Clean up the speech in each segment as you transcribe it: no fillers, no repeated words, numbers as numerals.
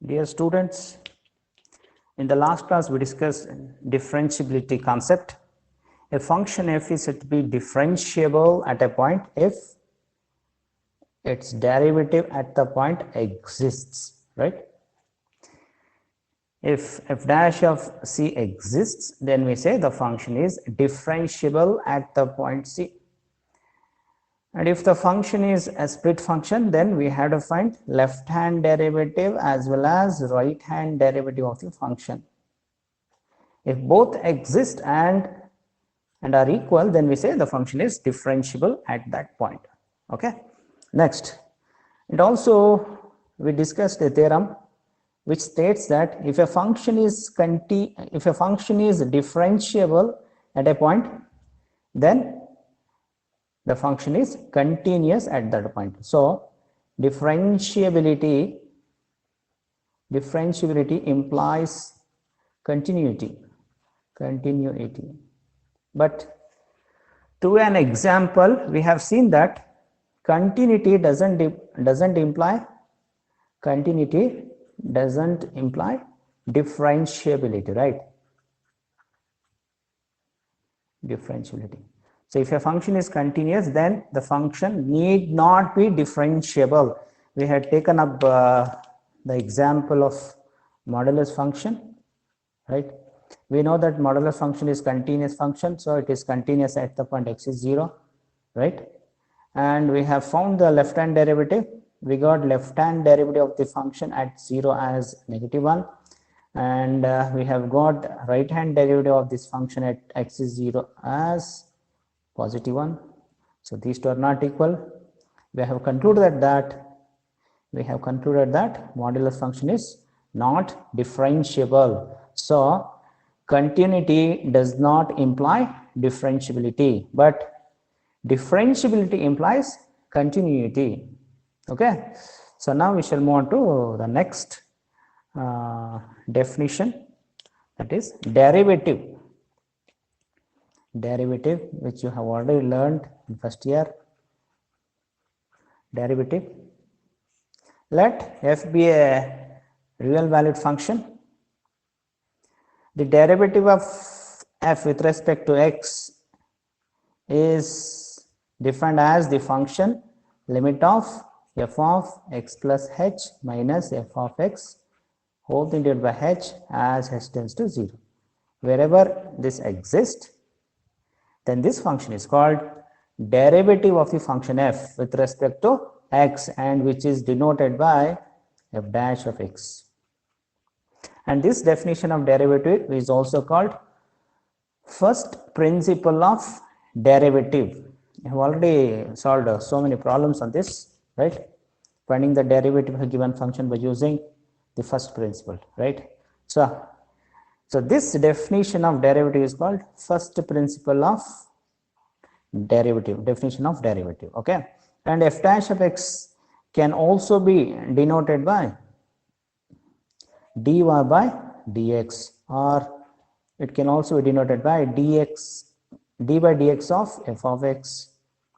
Dear students, in the last class we discussed differentiability concept. A function f is said to be differentiable at a point if its derivative at the point exists, right? If f dash of c exists, then we say the function is differentiable at the point c. And if the function is a split function, then we have to find left hand derivative as well as right hand derivative of the function. If both exist and are equal, then we say the function is differentiable at that point. Okay. Next, and also we discussed a theorem which states that if a function is differentiable at a point, then the function is continuous at that point. So differentiability implies continuity. But through an example, we have seen that continuity doesn't imply differentiability, right? Differentiability. So if a function is continuous, then the function need not be differentiable. We had taken up the example of modulus function, right? We know that modulus function is continuous function, so it is continuous at the point x is 0, right? And we have found the left hand derivative. We got left hand derivative of the function at 0 as -1, and we have got right hand derivative of this function at x is 0 as +1. So these two are not equal. We have concluded that modulus function is not differentiable. So continuity does not imply differentiability, but differentiability implies continuity. Okay. So now we shall move on to the next definition, that is derivative, which you have already learned in first year. Derivative. Let f be a real valued function. The derivative of f with respect to x is defined as the function limit of f of x plus h minus f of x whole thing divided by h as h tends to 0. Wherever this exists, then this function is called derivative of the function f with respect to x, and which is denoted by f dash of x. And this definition of derivative is also called first principle of derivative. I have already solved so many problems on this, right? Finding the derivative of a given function by using the first principle, right? So this definition of derivative is called first principle of derivative, definition of derivative. Okay. And f dash of x can also be denoted by dy by dx, or it can also be denoted by d by dx of f of x.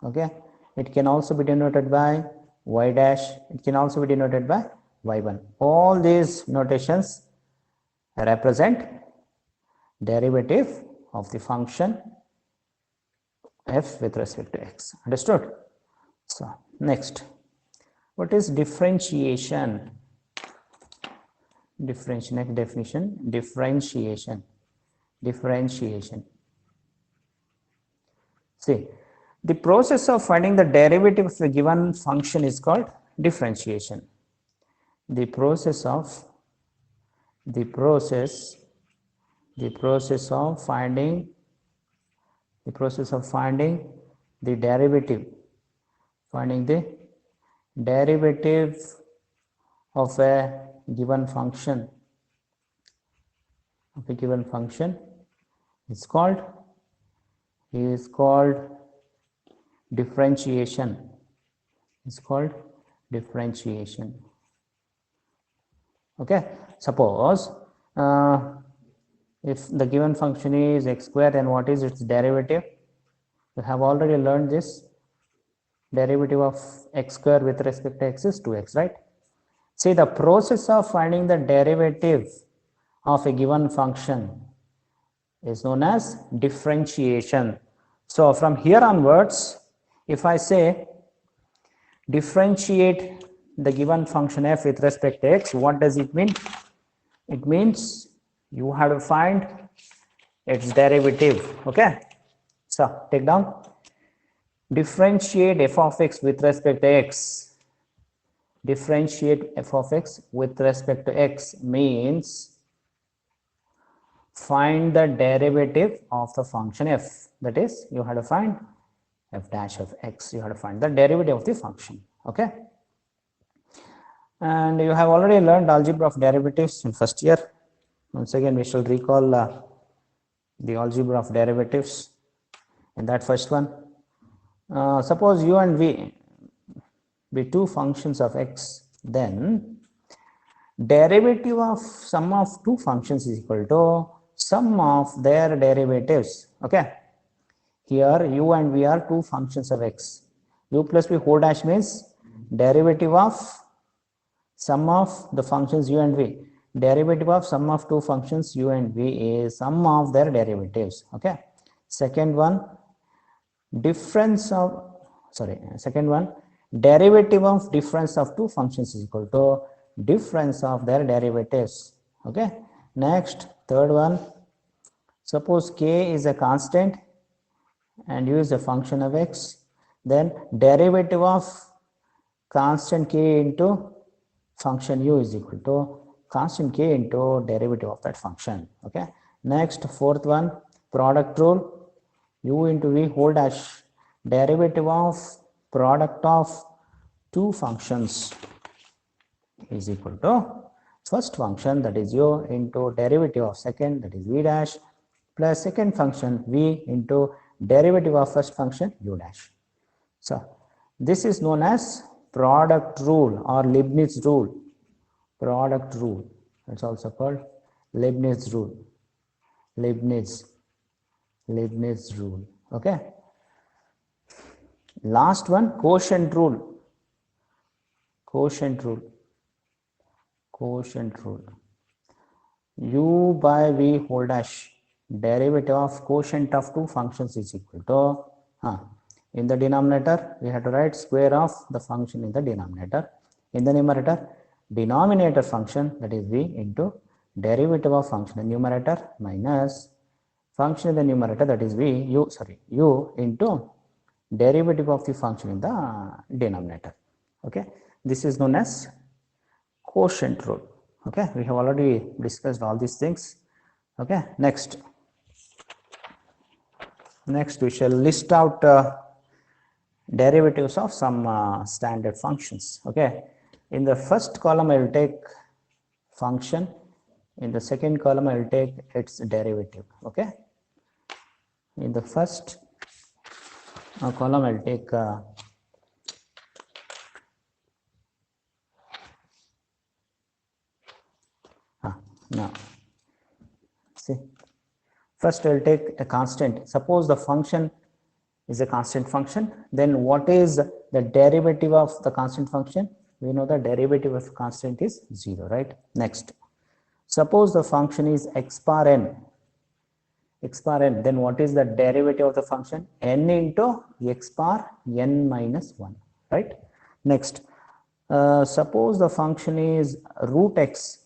Okay. It can also be denoted by y dash. It can also be denoted by y1. All these notations represent derivative of the function f with respect to x. Understood? So next, what is differentiation? Definition. Differentiation. See, the process of finding the derivative of a given function is called differentiation. The process of finding the derivative of a given function is called differentiation. Okay. Suppose if the given function is x square, then what is its derivative? We have already learned this. Derivative of x square with respect to x is 2x, right? See, the process of finding the derivative of a given function is known as differentiation. So from here onwards, if I say differentiate the given function f with respect to x, what does it mean? It means you have to find its derivative. Okay, so take down, differentiate f of x with respect to x. Differentiate f of x with respect to x means find the derivative of the function f. That is, you have to find f dash of x. You have to find the derivative of the function. Okay, and you have already learned algebra of derivatives in first year. Once again, we shall recall the algebra of derivatives in that first one. Suppose u and v be two functions of x, then derivative of sum of two functions is equal to sum of their derivatives. Okay, here u and v are two functions of x. U plus v whole dash means derivative of sum of the functions u and v. Derivative of sum of two functions u and v is sum of their derivatives. Okay, second one, derivative of difference of two functions is equal to difference of their derivatives. Okay, next, third one, suppose k is a constant and u is a function of x, then derivative of constant k into function u is equal to constant k into derivative of that function. Okay, next, fourth one, product rule, u into v whole dash, derivative of product of two functions is equal to first function, that is u, into derivative of second, that is v dash, plus second function v into derivative of first function u dash. So this is known as product rule or Leibniz rule. Product rule, it's also called Leibniz rule. Leibniz rule. Okay, last one, quotient rule. U by v whole dash, derivative of quotient of two functions is equal to, in the denominator we have to write square of the function in the denominator. In the numerator, denominator function, that is v, into derivative of function in the numerator minus function in the numerator, that is u into derivative of the function in the denominator. Okay, this is known as quotient rule. Okay, we have already discussed all these things. Okay, next we shall list out derivatives of some standard functions. Okay, in the first column I will take function, in the second column I will take its derivative. Okay, in the first column I will take now see, first I will take a constant. Suppose the function is a constant function, then what is the derivative of the constant function? We know the derivative of constant is 0, right? Next, suppose the function is x bar n, then what is the derivative of the function? N into x bar n minus 1, right? Next, suppose the function is root x,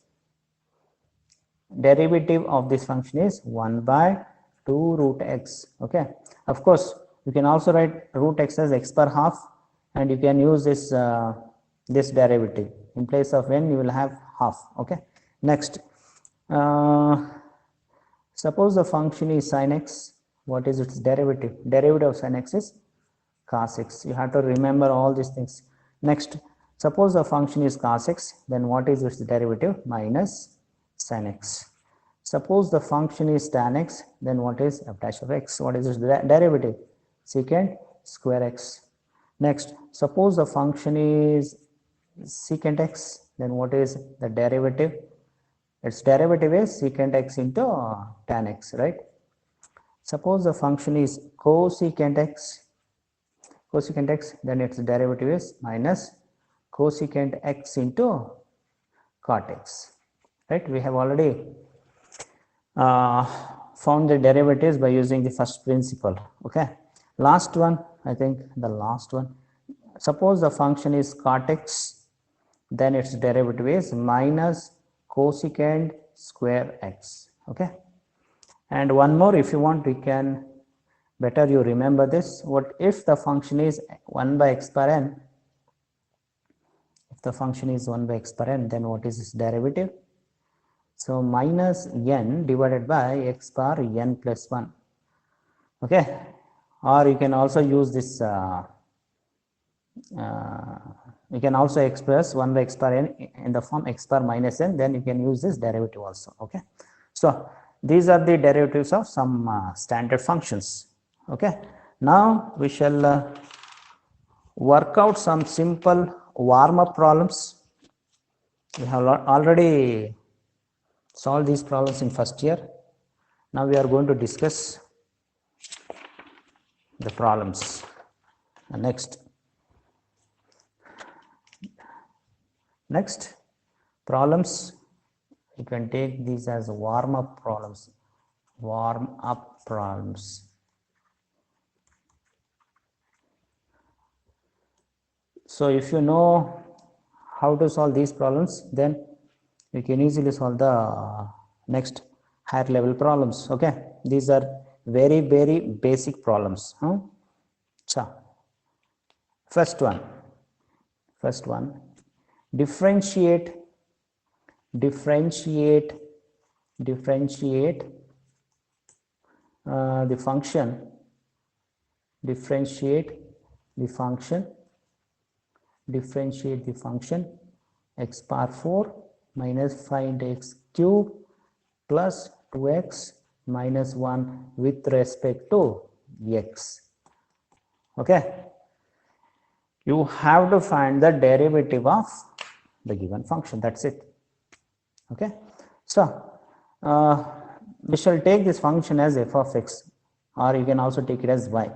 derivative of this function is 1 by 2 root x. Okay, of course you can also write root x as x bar half, and you can use this this derivative. In place of n you will have half. Okay, next, suppose the function is sin x, what is its derivative? Derivative of sin x is cos x. You have to remember all these things. Next, suppose the function is cos x, then what is its derivative? Minus sin x. Suppose the function is tan x, then what is f dash of x? What is its derivative? Secant square x. Next, suppose the function is secant x, then what is the derivative? Its derivative is secant x into tan x, right? Suppose the function is cosecant x, then its derivative is minus cosecant x into cot x, right? We have already found the derivatives by using the first principle. Okay, last one, I think the last one. Suppose the function is cot x, then its derivative is minus cosecant square x. Okay, and one more, if you want, we can better you remember this. What if the function is 1 by x per n? If the function is 1 by x per n, then what is its derivative? So minus n divided by x bar n plus 1. Okay, or you can also use this, you can also express 1 by x bar n in the form x bar minus n, then you can use this derivative also. Okay, so these are the derivatives of some standard functions. Okay, now we shall work out some simple warm-up problems. We have already solved these problems in first year. Now we are going to discuss the problems. Next problems, you can take these as warm-up problems. Warm-up problems. So if you know how to solve these problems, then you can easily solve the next higher level problems. Okay, these are very basic problems. So first one, differentiate the function, differentiate the function x power 4 minus 5 into x cube plus 2x minus 1 with respect to x. Okay, you have to find the derivative of the given function. That's it. Okay, so we shall take this function as f of x, or you can also take it as y.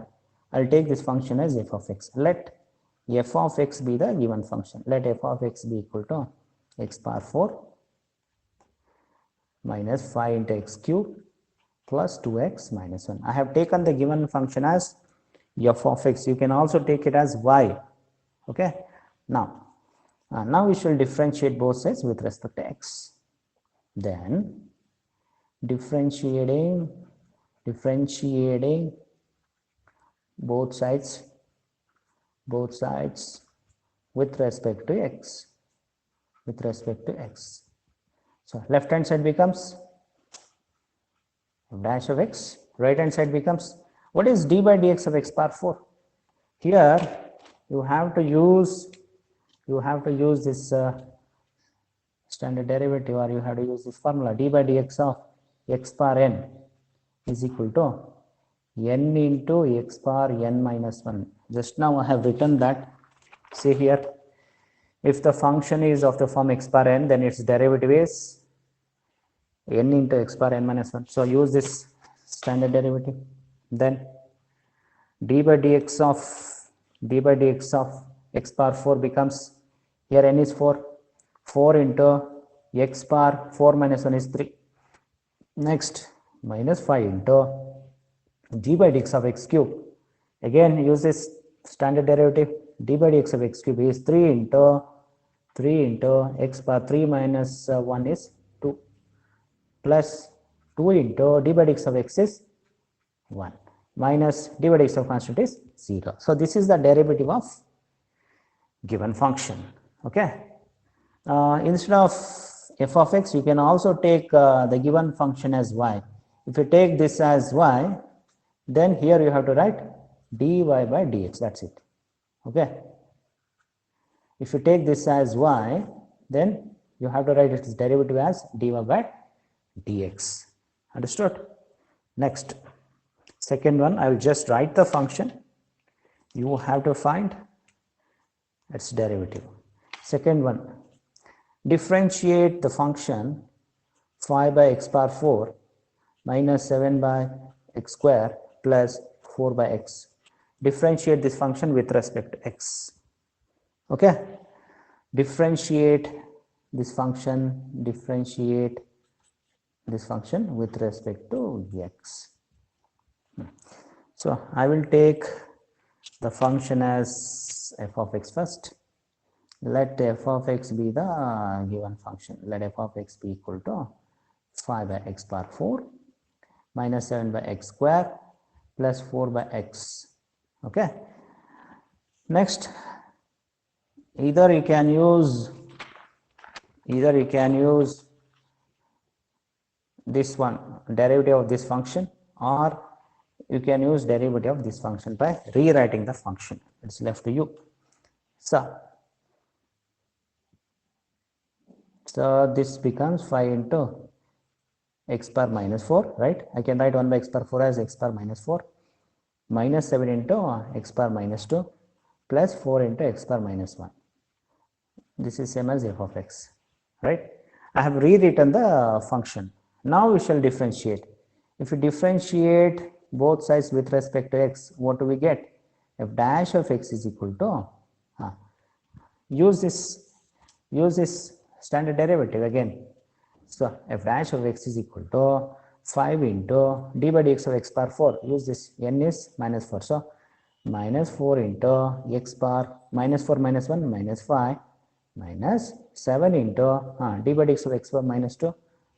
I'll take this function as f of x. Let f of x be the given function. Let f of x be equal to x power 4 minus 5 into x cube plus 2x minus 1. I have taken the given function as f of x. You can also take it as y. Okay, now we shall differentiate both sides with respect to x. Then differentiating both sides with respect to x. So left hand side becomes dash of x, right hand side becomes, what is d by dx of x power 4? Here you have to use this standard derivative, or you have to use this formula. D by dx of x power n is equal to n into x power n minus 1. Just now I have written that. See here, if the function is of the form x power n, then its derivative is n into x power n minus 1. So use this standard derivative. Then d by dx of x power 4 becomes, here n is 4 into x power 4 minus 1 is 3. Next, minus 5 into d by dx of x cube. Again use this standard derivative. D by dx of x cube is 3 into x power 3 minus 1 is 2 plus 2 into d by dx of x is 1 minus d by dx of constant is 0. So this is the derivative of given function. Okay, instead of f of x, you can also take the given function as y. If you take this as y, then here you have to write dy by dx. That's it. Okay, if you take this as y, then you have to write its derivative as dy by dx. Understood? Next, second one, I will just write the function. You have to find its derivative. Second one, differentiate the function 5 by x power 4 minus 7 by x square plus 4 by x. Differentiate this function with respect to x. Okay, differentiate this function, differentiate this function with respect to x. So I will take the function as f of x first. Let f of x be the given function. Let f of x be equal to 5 by x power 4 minus 7 by x square plus 4 by x. Okay. Next, either you can use this one, derivative of this function, or you can use derivative of this function by rewriting the function. It's left to you. So this becomes 5 into x power minus 4, right? I can write 1 by x power 4 as x power minus 4 minus 7 into x power minus 2 plus 4 into x power minus 1. This is same as f of x, right? I have rewritten the function. Now we shall differentiate. If we differentiate both sides with respect to x, what do we get? F dash of x is equal to, use this standard derivative again. So f dash of x is equal to 5 into d by dx of x power 4. Use this, n is minus 4. So minus 4 into x power minus 4 minus 1 minus 5 minus 7 into d by dx of x power minus 2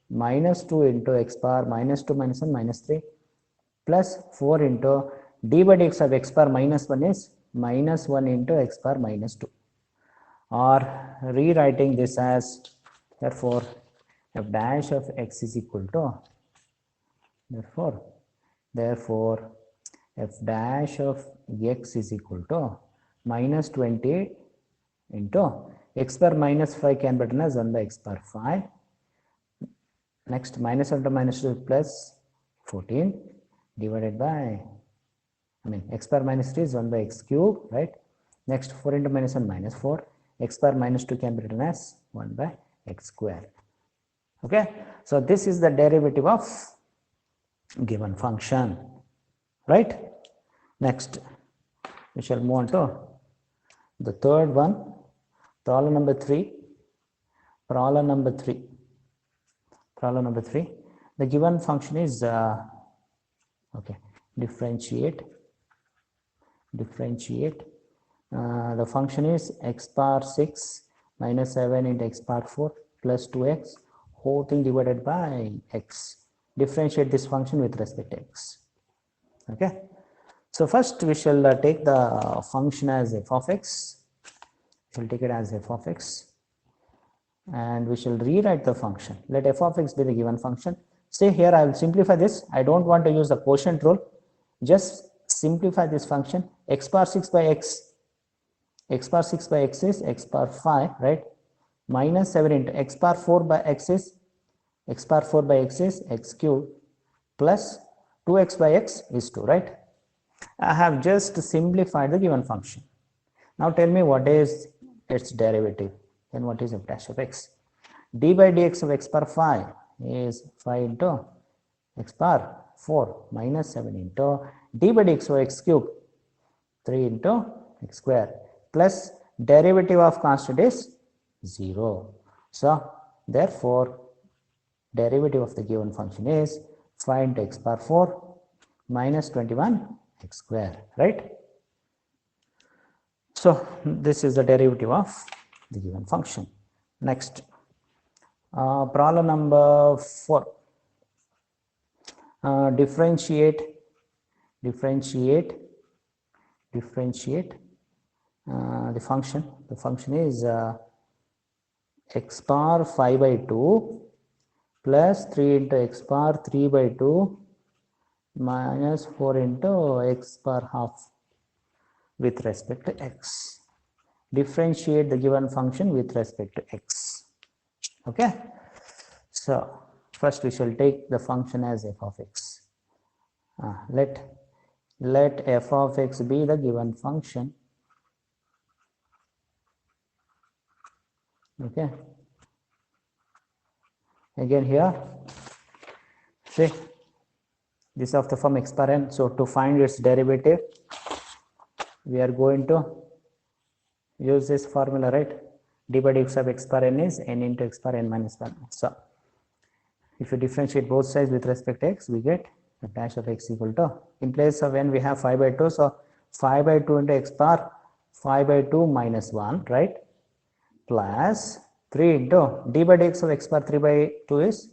minus 2 into x power minus 2 minus 1 minus 3 plus 4 into d by dx of x power minus 1 is minus 1 into x power minus 2. Or rewriting this as, therefore f dash of x is equal to, therefore f dash of x is equal to minus 20 into x power minus 5 can be written as 1 by x power 5. Next, minus 1 to minus 2 plus 14 divided by, x power minus 3 is 1 by x cube, right? Next, 4 into minus 1 minus 4. X power minus 2 can be written as 1 by x square. Okay, so this is the derivative of given function, right? Next, we shall move on to the third one, problem number 3. Problem number 3. The given function is differentiate. The function is x power 6 minus 7 into x power 4 plus 2x whole thing divided by x. Differentiate this function with respect to x. Okay. So first we shall take the function as f of x. We'll take it as f of x. And we shall rewrite the function. Let f of x be the given function. Say here I will simplify this. I don't want to use the quotient rule. Just simplify this function. X power 6 by x. X power 6 by x is x power 5, right? Minus 7 into x power 4 by x is x cube plus 2x by x is 2, right? I have just simplified the given function. Now tell me what is its derivative. Then what is f dash of x? D by dx of x power 5 is 5 into x power 4 minus 7 into d by dx of x cube 3 into x square plus derivative of constant is 0. So therefore derivative of the given function is 5 into x power 4 minus 21 x square, right? So this is the derivative of the given function. Next, problem number 4. Differentiate the function. The function is x power 5 by 2 plus 3 into x power 3 by 2 minus 4 into x power half with respect to x. Differentiate the given function with respect to x. Okay. So first we shall take the function as f of x. Let f of x be the given function. Okay. Again here, see, this of the form x power n. So to find its derivative, we are going to use this formula, right? d by dx of x power n is n into x power n minus 1. So if you differentiate both sides with respect to x, we get f dash of x equal to, in place of n we have 5 by 2, so 5 by 2 into x power 5 by 2 minus 1, right, plus 3 into d by dx of x power 3 by 2 is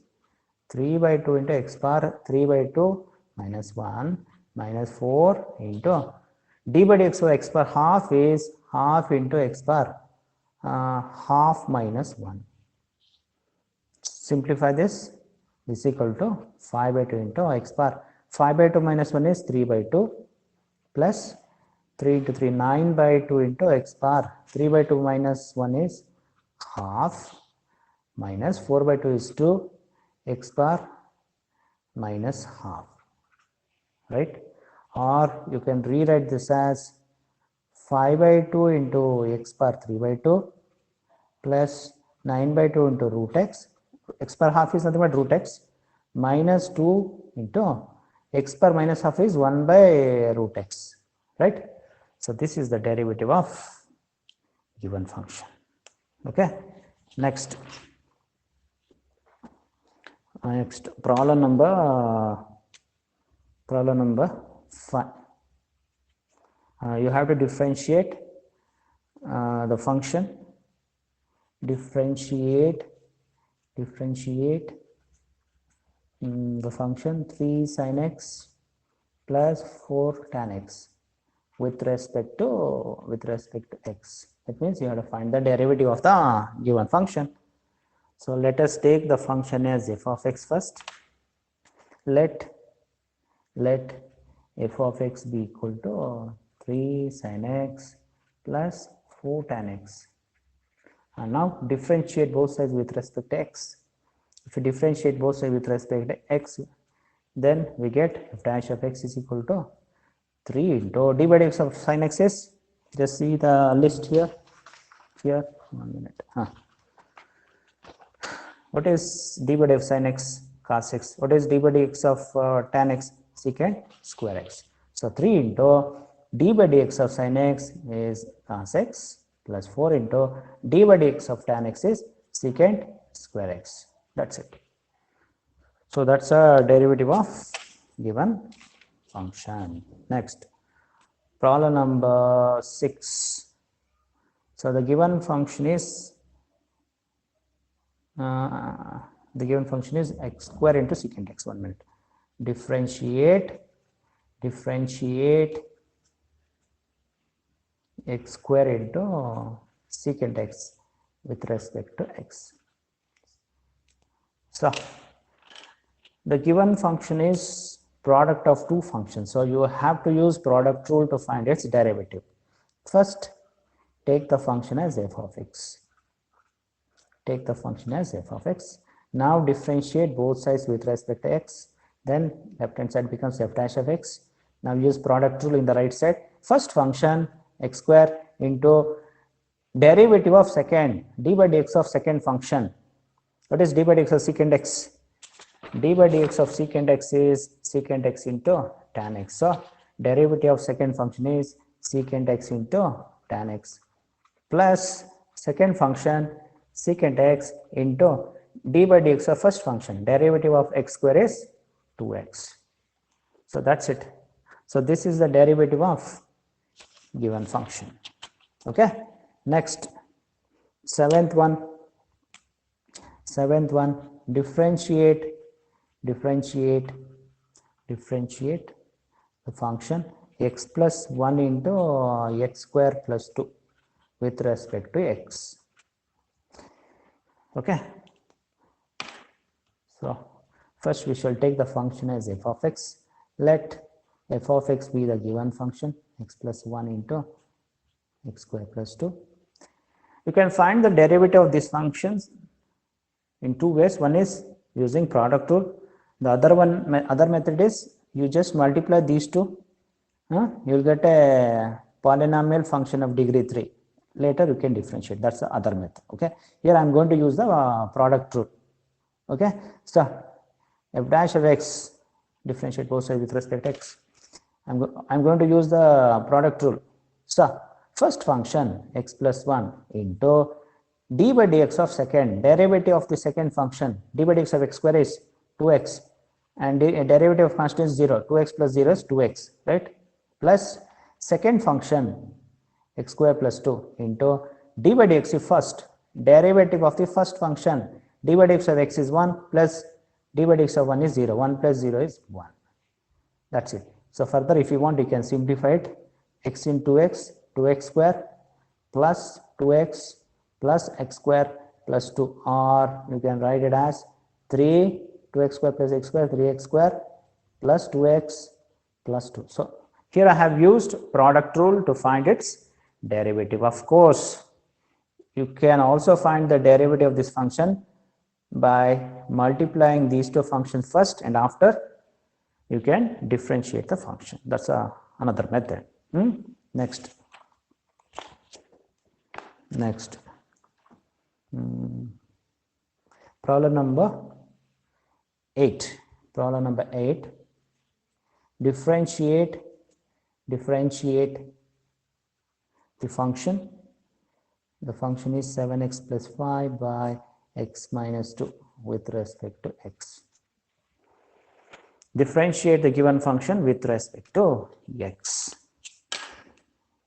3 by 2 into x power 3 by 2 minus 1 minus 4 into d by dx of x power half is half into x power half minus 1. Simplify this is equal to 5 by 2 into x power 5 by 2 minus 1 is 3 by 2 plus 3 into 3 9 by 2 into x power 3 by 2 minus 1 is half minus 4 by 2 is 2 x power minus half, right? Or you can rewrite this as 5 by 2 into x power 3 by 2 plus 9 by 2 into root x. X power half is nothing but root x minus 2 into x power minus half is 1 by root x, right? So this is the derivative of given function. Okay, next problem number 5. You have to differentiate the function, differentiate the function 3 sin x plus 4 tan x with respect to x. That means you have to find the derivative of the given function. So let us take the function as f of x first. Let f of x be equal to 3 sin x plus 4 tan x. And now differentiate both sides with respect to x. If you differentiate both sides with respect to x, then we get f dash of x is equal to 3 into d by dx of sin x is, just see the list here. 1 minute. What is d by dx of sin x cos x? What is d by dx of tan x secant square x? So 3 into d by dx of sin x is cos x plus 4 into d by dx of tan x is secant square x. That's it. So that's a derivative of given function. Next, problem number 6. So the given function is x square into secant x. 1 minute. Differentiate x square into secant x with respect to x. So the given function is product of two functions, so you have to use product rule to find its derivative. First, take the function as f of x. Now differentiate both sides with respect to x. Then left hand side becomes f dash of x. Now use product rule in the right side. First function x square into derivative of second d by dx of second function. What is d by dx of secant x? D by dx of secant x is secant x into tan x. So derivative of second function is secant x into tan x plus second function secant x into d by dx of first function. Derivative of x square is 2x. So that's it. So this is the derivative of given function. Okay. Next, seventh one. Differentiate the function x plus 1 into x square plus 2 with respect to x. Okay. So first we shall take the function as f of x. Let f of x be the given function, x plus 1 into x square plus 2. You can find the derivative of these functions in two ways. One is using product rule. The other method is you just multiply these two. You will get a polynomial function of degree 3. Later you can differentiate. That's the other method. Okay. Here I am going to use the product rule. Okay. So f dash of x, differentiate both sides with respect to x. I'm going to use the product rule. So first function x plus 1 into d by dx of second, derivative of the second function, d by dx of x square is 2x, and the derivative of constant is 0, 2x plus 0 is 2x, right? Plus second function, x square plus 2 into d by dx is first, derivative of the first function, d by dx of x is 1 plus d by dx of 1 is 0, 1 plus 0 is 1. That's it. So further, if you want, you can simplify it, x into x, 2x square plus 2x plus x square plus 2, or you can write it as 3, 2x square plus x square, 3x square plus 2x plus 2. So here I have used product rule to find its derivative. Of course, you can also find the derivative of this function by multiplying these two functions first, and after you can differentiate the function. That's another method. Next. Problem number 8. Problem number 8. Differentiate the function. The function is 7x plus 5 by x minus 2 with respect to x. Differentiate the given function with respect to x.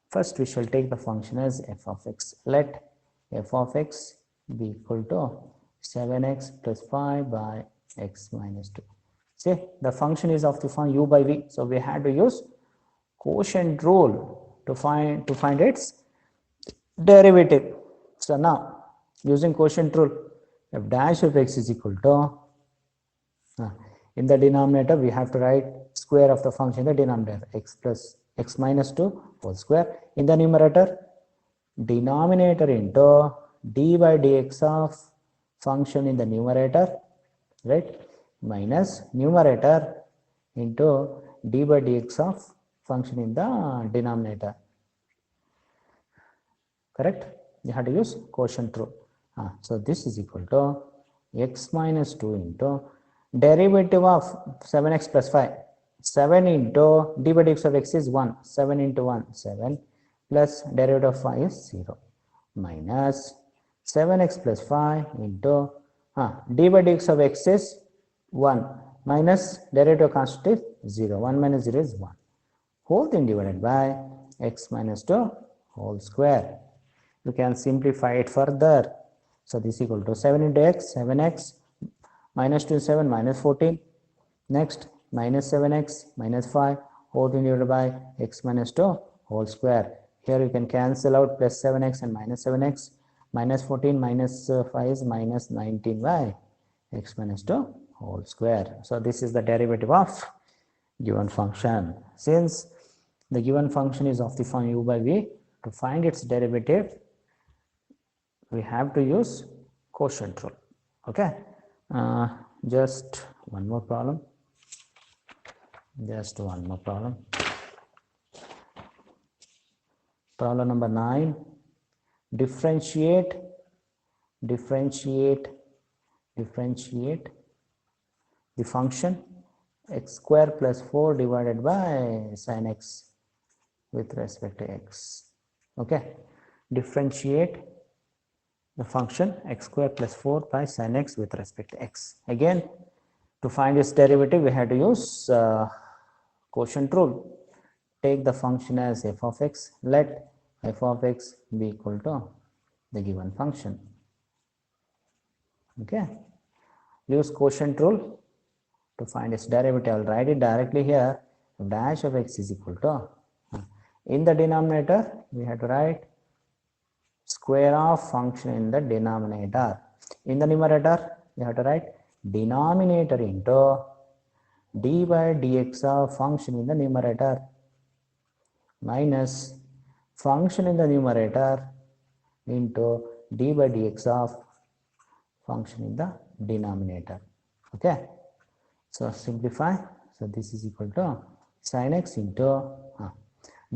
First, we shall take the function as f of x. Let f of x be equal to 7x plus 5 by x minus 2. See, the function is of the form u by v, so we had to use quotient rule to find its derivative. So now, using quotient rule, f dash of x is equal to, in the denominator we have to write square of the function in the denominator, x plus x minus 2 whole square. In the numerator, denominator into d by dx of function in the numerator, right, minus numerator into d by dx of function in the denominator. Correct? You have to use quotient rule. So this is equal to x minus 2 into derivative of 7x plus 5. 7 into d by dx of x is 1. 7 into 1, 7, plus derivative of 5 is 0, minus 7x plus 5 into d by dx of x is 1, minus derivative constant is 0. 1 minus 0 is 1. Whole thing divided by x minus 2 whole square. You can simplify it further. So this is equal to 7 into x, 7x, minus 2 is 7, minus 14. Next, minus 7x, minus 5, whole thing divided by x minus 2 whole square. Here you can cancel out plus 7x and minus 7x, minus 14 minus 5 is minus 19 by x minus 2 whole square. So this is the derivative of given function. Since the given function is of the form u by v, to find its derivative, we have to use quotient rule. Okay. Just one more problem. Problem number 9. Differentiate the function x square plus 4 divided by sin x with respect to x. Okay. Differentiate the function x square plus 4 by sin x with respect to x. Again, to find its derivative, we had to use quotient rule. Take the function as f of x. Let f of x be equal to the given function. Okay. Use quotient rule to find its derivative. I will write it directly here. Dash of x is equal to, in the denominator, we have to write square of function in the denominator. In the numerator, we have to write denominator into d by dx of function in the numerator minus function in the numerator into d by dx of function in the denominator. Okay. So simplify. So this is equal to sin x into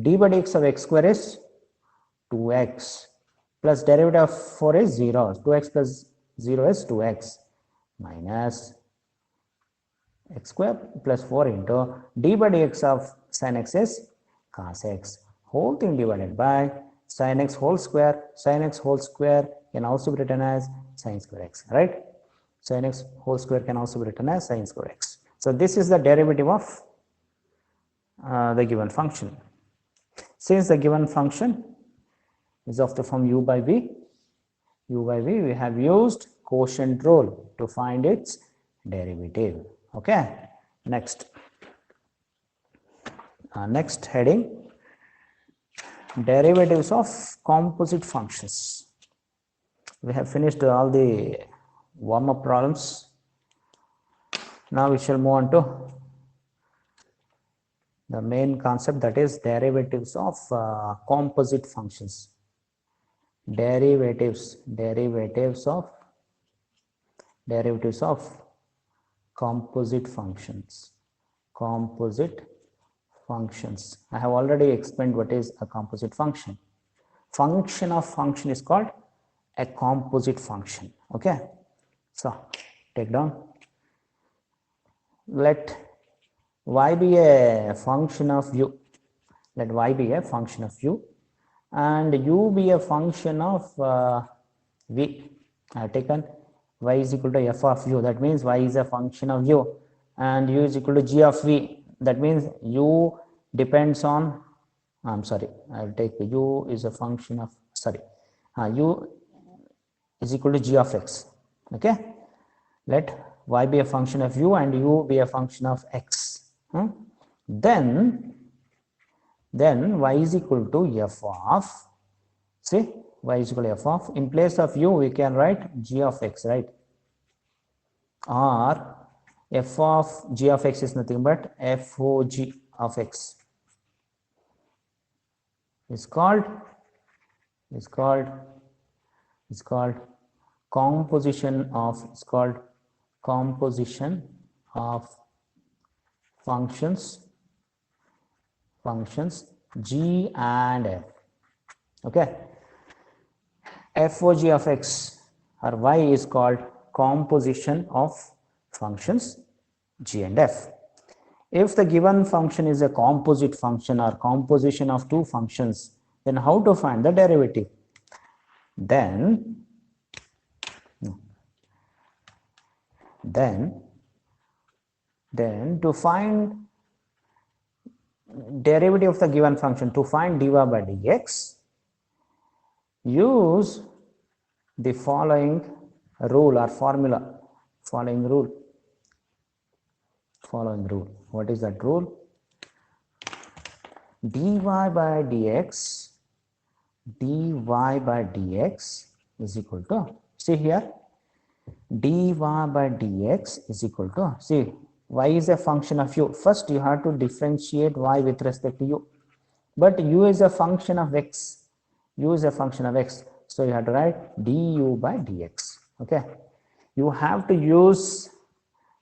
d by dx of x square is 2x plus derivative of 4 is 0. 2x plus 0 is 2x minus x square plus 4 into d by dx of sin x is cos x. Whole thing divided by sin x whole square. Sin x whole square can also be written as sine square x, right? Sin x whole square can also be written as sine square x. So this is the derivative of the given function. Since the given function is of the form u by v, we have used quotient rule to find its derivative. Okay, next heading, derivatives of composite functions. We have finished all the warm-up problems. Now we shall move on to the main concept, that is derivatives of composite functions. Derivatives of composite functions. I have already explained what is a composite function. Function of function is called a composite function. Okay, so take down, let y be a function of u, and u be a function of v. I have taken y is equal to f of u, that means y is a function of u, and u is equal to g of v, that means u depends on, I'll take u is a function of, u is equal to g of x. Okay, let y be a function of u and u be a function of x. Then y is equal to f of, y is equal to f of, in place of u we can write g of x, right? Or f of g of x is nothing but fog of x is called composition of functions g and f. Okay, fog of x or y is called composition of functions g and f. If the given function is a composite function or composition of two functions, then how to find the derivative? Then to find derivative of the given function, to find dy by dx, use the following rule or formula. Following rule. What is that rule? dy by dx is equal to, see here, dy by dx is equal to, see, y is a function of u. First you have to differentiate y with respect to u, but u is a function of x, so you have to write du by dx. Okay, you have to use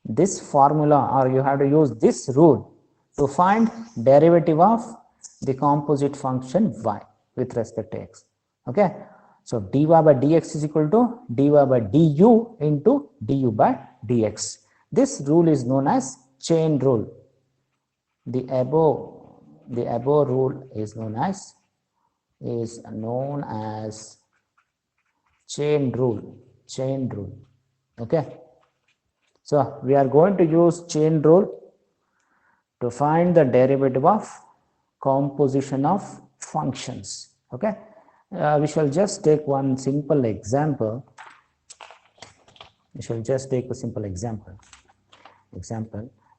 this formula or you have to use this rule to find derivative of the composite function y with respect to x. Okay, so dy by dx is equal to dy by du into du by dx. This rule is known as chain rule. The above rule is known as chain rule. Okay, so we are going to use chain rule to find the derivative of composition of functions. Okay, we shall just take one simple example.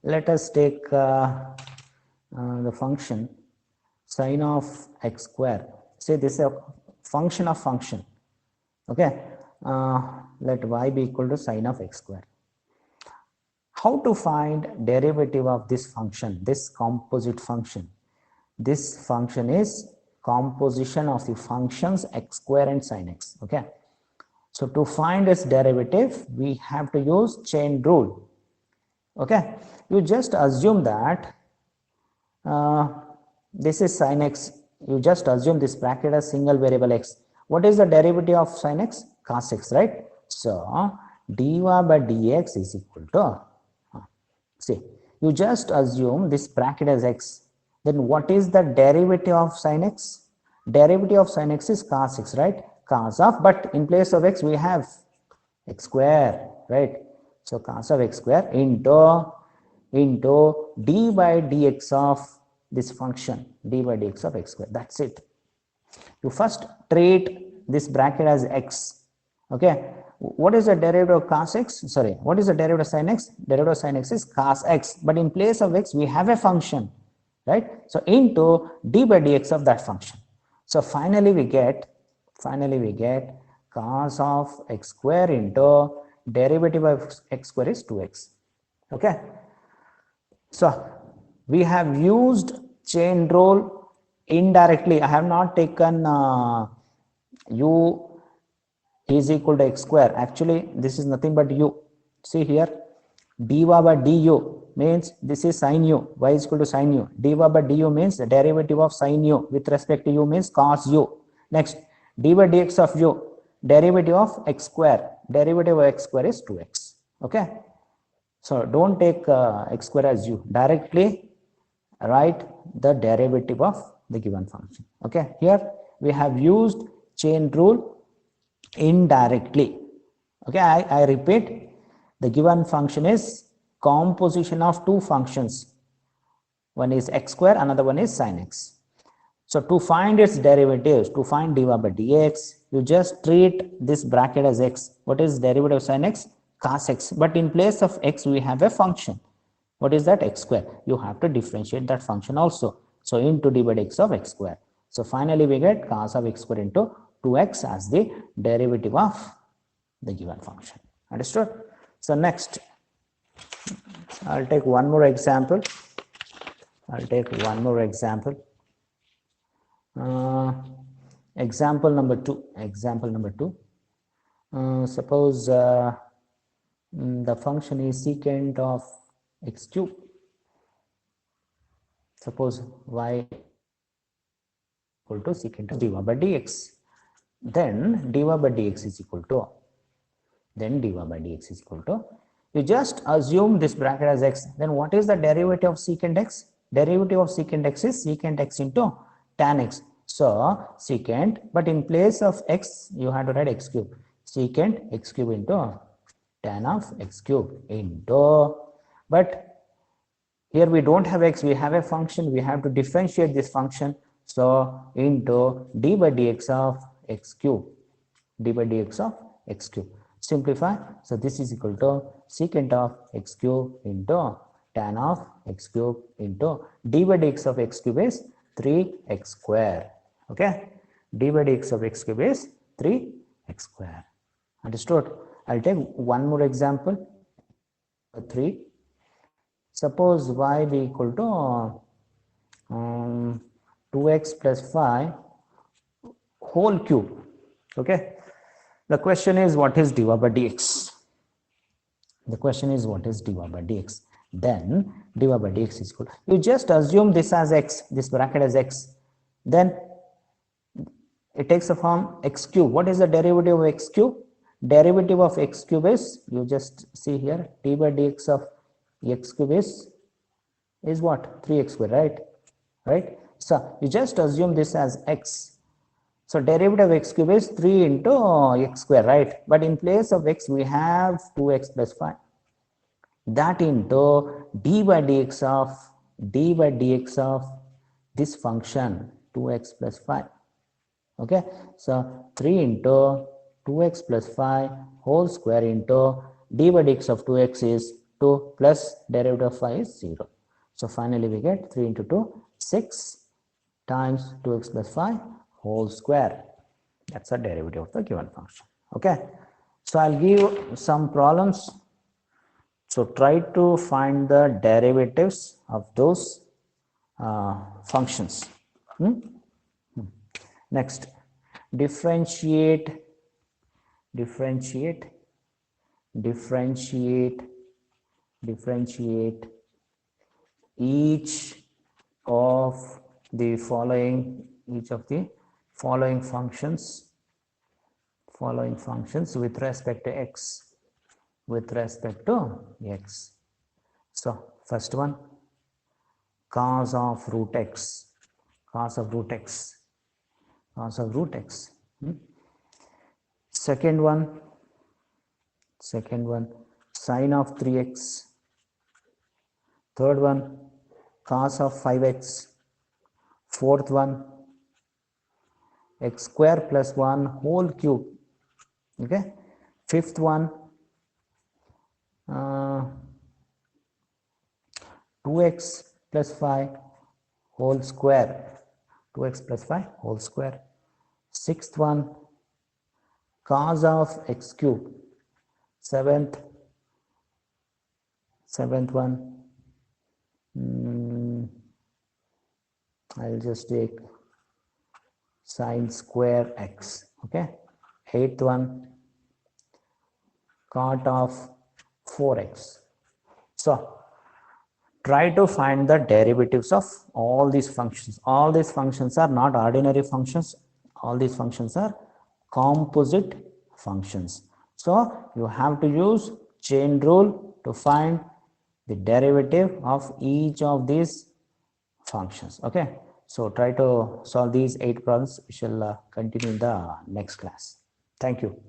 Let us take the function sine of x square. Say this is a function of function. Okay, let y be equal to sine of x square. How to find derivative of this function, this composite function? This function is composition of the functions x square and sine x. Okay, so to find its derivative we have to use chain rule. Okay, you just assume that this is sine x, you just assume this bracket as single variable x. What is the derivative of sine x? Cos x, right? So dy by dx is equal to, see, you just assume this bracket as x, then what is the derivative of sine x? Derivative of sine x is cos x, right? cos of, but in place of x we have x square, right? So cos of x square into d by dx of this function, d by dx of x square. That's it. You first treat this bracket as x. Okay, what is the derivative of cos x? Sorry, what is the derivative of sin x? Derivative of sin x is cos x, but in place of x we have a function, right? So into d by dx of that function. So finally we get cos of x square into derivative of x square is 2x. Okay, so we have used chain rule indirectly. I have not taken u is equal to x square. Actually, this is nothing but u. See here, dy by du means this is sin u, y is equal to sin u. Dy by du means the derivative of sin u with respect to u means cos u. Next, d by dx of u, derivative of x square. Derivative of x square is 2x. Okay. So don't take x square as u. Directly write the derivative of the given function. Okay. Here we have used chain rule indirectly. Okay, I repeat, the given function is composition of two functions. One is x square, another one is sin x. So to find its derivatives, to find dy by dx, you just treat this bracket as x. What is derivative of sin x? Cos x. But in place of x, we have a function. What is that? X square. You have to differentiate that function also. So into d by dx of x square. So finally we get cos of x square into 2x as the derivative of the given function. Understood? So next, I'll take one more example. Example number two. Suppose the function is secant of x cube. Suppose y equal to secant of dy by dx. Then dy by dx is equal to, you just assume this bracket as x. Then what is the derivative of secant x? Derivative of secant x is secant x into tan x. So secant, but in place of x, you have to write x cube. Secant x cube into tan of x cube into, but here we don't have x, we have a function, we have to differentiate this function. So into d by dx of x cube, simplify. So this is equal to secant of x cube into tan of x cube into d by dx of x cube is 3x square. Okay, d by dx of x cube is 3x square. Understood? I'll take one more example. 3. Suppose y be equal to 2x plus 5 whole cube. Okay, the question is what is dy by dx? Then dy by dx is equal, you just assume this as x, this bracket as x, then it takes a form x cube. What is the derivative of x cube? Derivative of x cube is, you just see here, d by dx of x cube is what? 3x square, right? So you just assume this as x. So derivative of x cube is 3 into x square, right? But in place of x, we have 2x plus 5. That into d by dx of this function 2x plus 5. Okay, so 3 into 2x plus 5 whole square into d by dx of 2x is 2 plus derivative of 5 is 0. So finally we get 3 into 2, 6 times 2x plus 5 whole square. That's a derivative of the given function. Okay, so I'll give some problems. So try to find the derivatives of those functions. Next, differentiate each of the following functions with respect to x. So first one, cos of root x. Second one, sine of 3x. Third one, cos of 5x. Fourth one, x square plus 1 whole cube. Okay. Fifth one, 2x plus 5 whole square. 2x plus 5 whole square. Sixth one, cos of x cube. Seventh one, I'll just take sine square x. Okay. Eighth one, cot of 4x. So try to find the derivatives of all these functions. All these functions are not ordinary functions. All these functions are composite functions. So you have to use chain rule to find the derivative of each of these functions. Okay. So try to solve these 8 problems. We shall continue in the next class. Thank you.